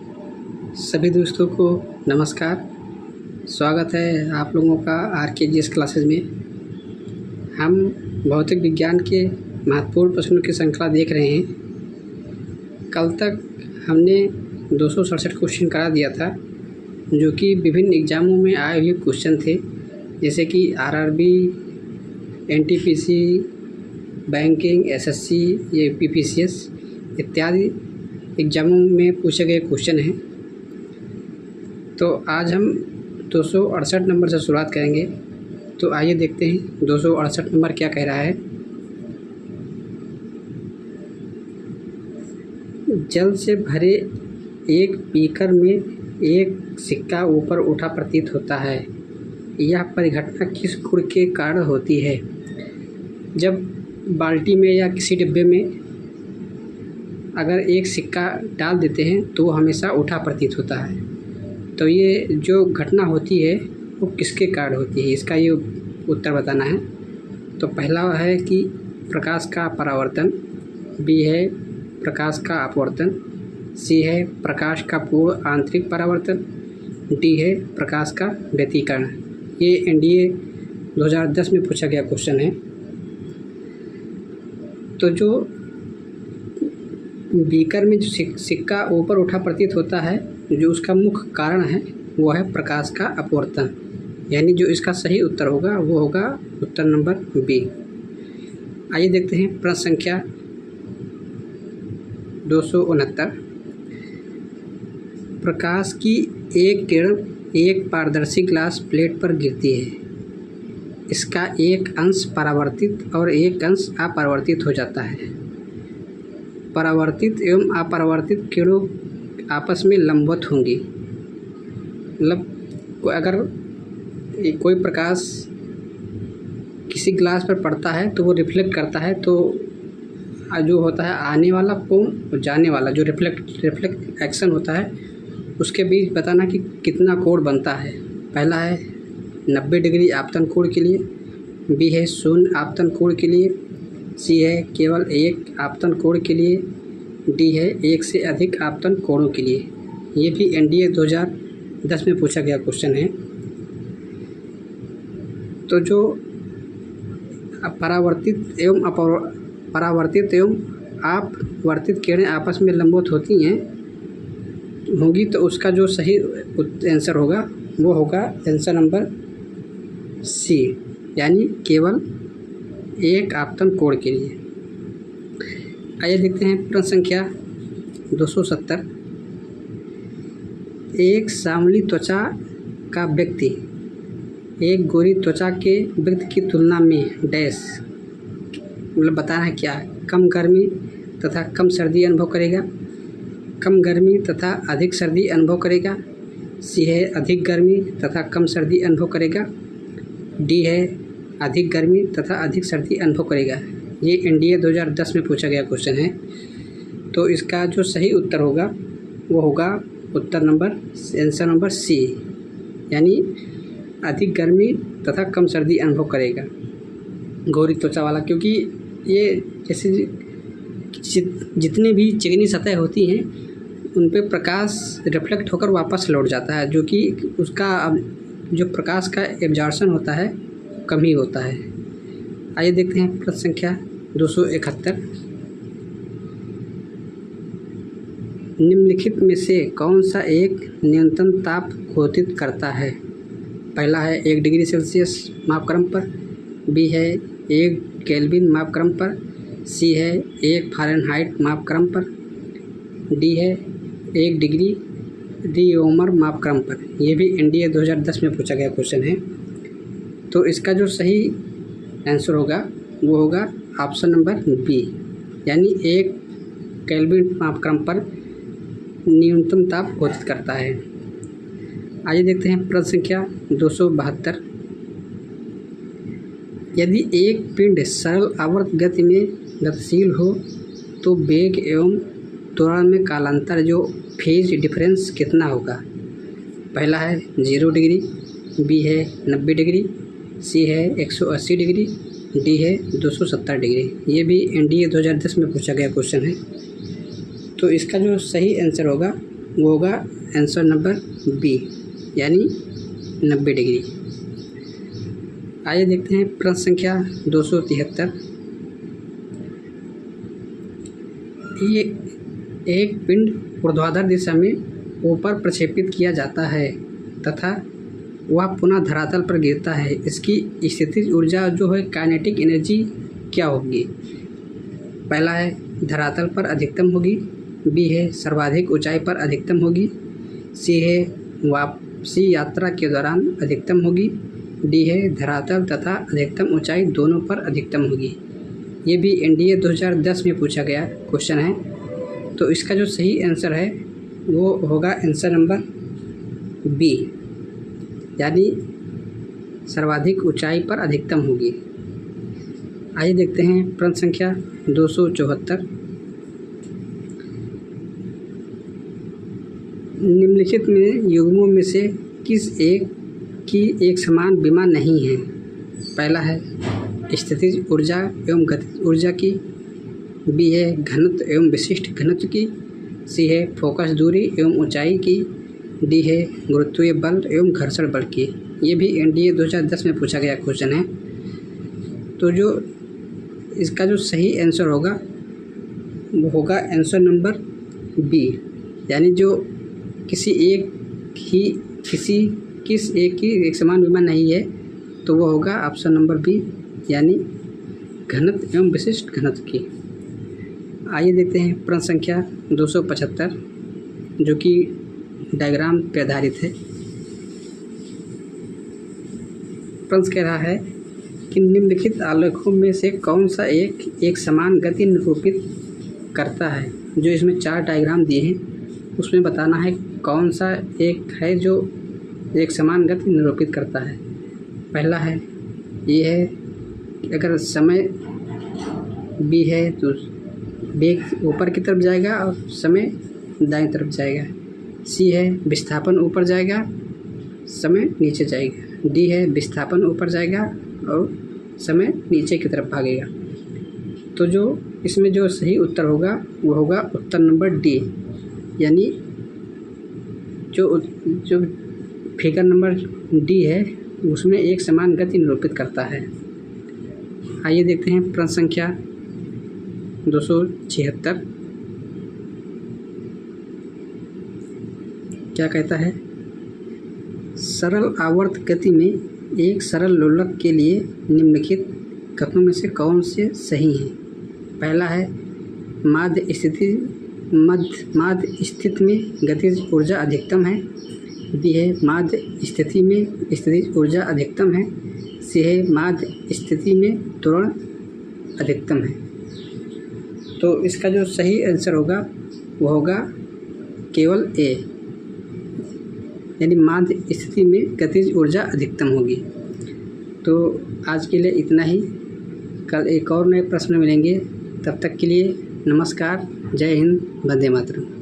सभी दोस्तों को नमस्कार। स्वागत है आप लोगों का RKGS क्लासेस में। हम भौतिक विज्ञान के महत्वपूर्ण प्रश्नों की श्रृंखला देख रहे हैं। कल तक हमने 267 क्वेश्चन करा दिया था, जो कि विभिन्न एग्ज़ामों में आए हुए क्वेश्चन थे, जैसे कि RRB, NTPC, बैंकिंग, SSC, ये PPCS इत्यादि एग्ज़ामों में पूछे गए क्वेश्चन हैं। तो आज हम 268 नंबर से शुरुआत करेंगे। तो आइए देखते हैं 268 नंबर क्या कह रहा है। जल से भरे एक बीकर में एक सिक्का ऊपर उठा प्रतीत होता है। यह परिघटना किस गुण के कारण होती है? जब बाल्टी में या किसी डिब्बे में अगर एक सिक्का डाल देते हैं तो वो हमेशा उठा प्रतीत होता है। तो ये जो घटना होती है वो किसके कारण होती है, इसका ये उत्तर बताना है। तो पहला है कि प्रकाश का परावर्तन, बी है प्रकाश का अपवर्तन, सी है प्रकाश का पूर्ण आंतरिक परावर्तन, डी है प्रकाश का व्यतिकरण। ये NDA 2010 में पूछा गया क्वेश्चन है। तो जो बीकर में जो सिक्का ऊपर उठा प्रतीत होता है, जो उसका मुख्य कारण है वो है प्रकाश का अपवर्तन। यानी जो इसका सही उत्तर होगा वो होगा उत्तर नंबर बी। आइए देखते हैं प्रश्न संख्या 269। प्रकाश की एक किरण एक पारदर्शी ग्लास प्लेट पर गिरती है। इसका एक अंश परावर्तित और एक अंश अपरावर्तित हो जाता है। परावर्तित एवं अपरावर्तित किरणों आपस में लंबवत होंगी। मतलब अगर कोई प्रकाश किसी ग्लास पर पड़ता है तो वो रिफ्लेक्ट करता है, तो जो होता है आने वाला कोण और जाने वाला जो रिफ्लेक्ट एक्शन होता है उसके बीच बताना कि कितना कोण बनता है। पहला है 90 डिग्री आपतन कोण के लिए, बी है शून्य आपतन कोण के लिए, सी है केवल एक आपतन कोण के लिए, डी है एक से अधिक आपतन कोणों के लिए। ये भी NDA 2010 में पूछा गया क्वेश्चन है। तो जो परावर्तित एवं अपवर्तित किरणें आपस में लंबवत होंगी तो उसका जो सही आंसर होगा वो होगा आंसर नंबर सी, यानी केवल एक आपतन कोण के लिए। आइए देखते हैं प्रश्न संख्या 270। एक सांवली त्वचा का व्यक्ति एक गोरी त्वचा के व्यक्ति की तुलना में डैश, मतलब बताना है क्या, कम गर्मी तथा कम सर्दी अनुभव करेगा, कम गर्मी तथा अधिक सर्दी अनुभव करेगा, सी है अधिक गर्मी तथा कम सर्दी अनुभव करेगा, डी है अधिक गर्मी तथा अधिक सर्दी अनुभव करेगा। ये NDA 2010 में पूछा गया क्वेश्चन है। तो इसका जो सही उत्तर होगा वो होगा उत्तर नंबर आंसर नंबर सी, यानी अधिक गर्मी तथा कम सर्दी अनुभव करेगा गोरी त्वचा वाला। क्योंकि ये जैसे जितनी भी चिकनी सतह होती हैं उन पे प्रकाश रिफ्लेक्ट होकर वापस लौट जाता है, जो कि उसका जो प्रकाश का एब्जॉर्प्शन होता है कम ही होता है। आइए देखते हैं प्रश्न संख्या 271। निम्नलिखित में से कौन सा एक न्यूनतम ताप घोषित करता है? पहला है 1 डिग्री सेल्सियस मापक्रम पर, बी है 1 केल्विन मापक्रम पर, सी है 1 फ़ारेनहाइट मापक्रम पर, डी है 1 डिग्री रिओमर मापक्रम पर। यह भी NDA 2010 में पूछा गया क्वेश्चन है। तो इसका जो सही आंसर होगा वो होगा ऑप्शन नंबर बी, यानी 1 केल्विन मापक्रम पर न्यूनतम ताप घोषित करता है। आइए देखते हैं प्रश्न संख्या 272। यदि एक पिंड सरल आवर्त गति में गतिशील हो तो वेग एवं त्वरण में कालांतर जो फेज डिफरेंस कितना होगा? पहला है 0 डिग्री, बी है 90 डिग्री, सी है 180 डिग्री, डी है 270 डिग्री। ये भी NDA 2010 में पूछा गया क्वेश्चन है। तो इसका जो सही आंसर होगा वो होगा आंसर नंबर बी, यानी 90 डिग्री। आइए देखते हैं प्रश्न संख्या 273। ये एक पिंड ऊर्ध्वाधर दिशा में ऊपर प्रक्षेपित किया जाता है तथा वह पुनः धरातल पर गिरता है। इसकी स्थितिज ऊर्जा जो है काइनेटिक एनर्जी क्या होगी? पहला है धरातल पर अधिकतम होगी, बी है सर्वाधिक ऊंचाई पर अधिकतम होगी, सी है वापसी यात्रा के दौरान अधिकतम होगी, डी है धरातल तथा अधिकतम ऊंचाई दोनों पर अधिकतम होगी। ये भी एनडीए 2010 में पूछा गया क्वेश्चन है। तो इसका जो सही आंसर है वो होगा आंसर नंबर बी, यानी सर्वाधिक ऊंचाई पर अधिकतम होगी। आइए देखते हैं प्रश्न संख्या 274। निम्नलिखित में युग्मों में से किस एक की एक समान विमा नहीं है? पहला है स्थितिज ऊर्जा एवं गतिज ऊर्जा की, बी है घनत्व एवं विशिष्ट घनत्व की, सी है फोकस दूरी एवं ऊंचाई की, डी है गुरुत्वीय बल एवं घर्षण बल की। ये भी एनडीए 2010 में पूछा गया क्वेश्चन है। तो जो इसका जो सही आंसर होगा वो होगा आंसर नंबर बी, यानी जो किस एक की एक समान विमा नहीं है तो वो होगा ऑप्शन नंबर बी, यानी घनत्व एवं विशिष्ट घनत्व की। आइए देखते हैं प्रश्न संख्या 275 जो कि डायग्राम पर आधारित है। प्रश्न कह रहा है कि निम्नलिखित आलेखों में से कौन सा एक समान गति निरूपित करता है? जो इसमें 4 डायग्राम दिए हैं उसमें बताना है कौन सा एक है जो एक समान गति निरूपित करता है। पहला है ये है अगर समय बी है तो वेग ऊपर की तरफ जाएगा और समय दाएं तरफ जाएगा। सी है विस्थापन ऊपर जाएगा, समय नीचे जाएगा। डी है विस्थापन ऊपर जाएगा और समय नीचे की तरफ भागेगा। तो जो इसमें जो सही उत्तर होगा वो होगा उत्तर नंबर डी, यानी जो फिगर नंबर डी है उसमें एक समान गति निरूपित करता है। आइए देखते हैं प्रश्न संख्या 276 क्या कहता है? सरल आवर्त गति में एक सरल लोलक के लिए निम्नलिखित कथनों में से कौन से सही हैं? पहला है माध्य स्थिति में गतिज ऊर्जा अधिकतम है, बी है माध्य स्थिति में स्थितिज ऊर्जा अधिकतम है, सी है माध्य स्थिति में त्वरण अधिकतम है। तो इसका जो सही आंसर होगा वो होगा केवल ए, यानी माध्य स्थिति में गतिज ऊर्जा अधिकतम होगी। तो आज के लिए इतना ही, कल एक और नए प्रश्न मिलेंगे। तब तक के लिए नमस्कार, जय हिंद, वंदे मातरम।